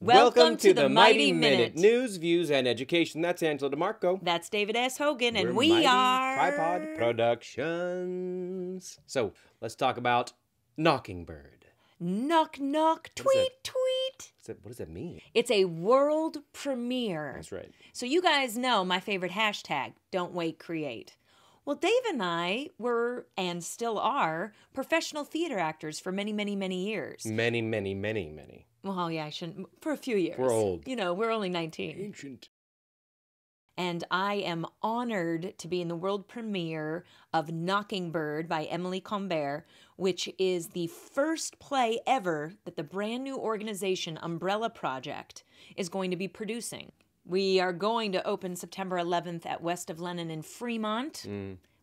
Welcome to the Mighty Minute. News, views, and education. That's Angela DeMarco. That's David S. Hogan, and we are... Tripod Productions. So, let's talk about Knockingbird. Knock, knock, tweet, tweet. What does that mean? It's a world premiere. That's right. So you guys know my favorite hashtag, Don't Wait, Create. Well, Dave and I were, and still are, professional theater actors for many, many, many years. Many, many, many, many. Well, yeah, I shouldn't. For a few years. We're old. You know, we're only 19. Ancient. And I am honored to be in the world premiere of Knockingbird by Emily Combert, which is the first play ever that the brand new organization Umbrella Project is going to be producing. We are going to open September 11th at West of Lennon in Fremont.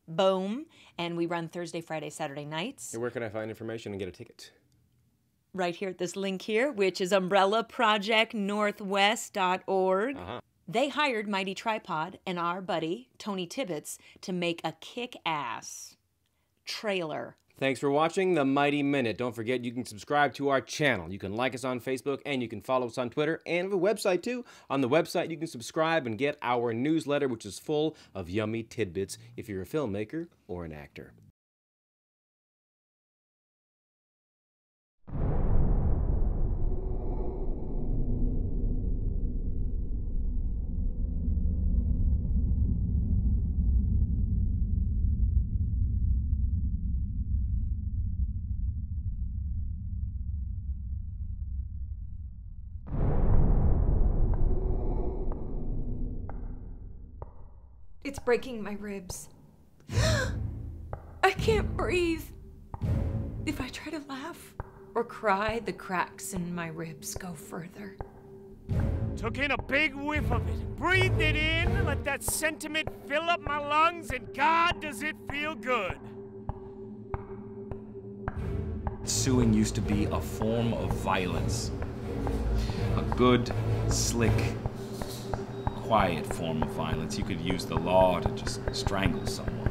Boom. And we run Thursday, Friday, Saturday nights. Hey, where can I find information and get a ticket? Right here at this link here, which is umbrellaprojectnorthwest.org. They hired Mighty Tripod and our buddy, Tony Tibbetts, to make a kick-ass trailer. Thanks for watching The Mighty Minute. Don't forget you can subscribe to our channel. You can like us on Facebook, and you can follow us on Twitter, and we have a website too. On the website, you can subscribe and get our newsletter, which is full of yummy tidbits if you're a filmmaker or an actor. It's breaking my ribs. I can't breathe. If I try to laugh or cry, the cracks in my ribs go further. Took in a big whiff of it, breathed it in, let that sentiment fill up my lungs, and God, does it feel good. Suing used to be a form of violence. A good, slick, quiet form of violence. You could use the law to just strangle someone.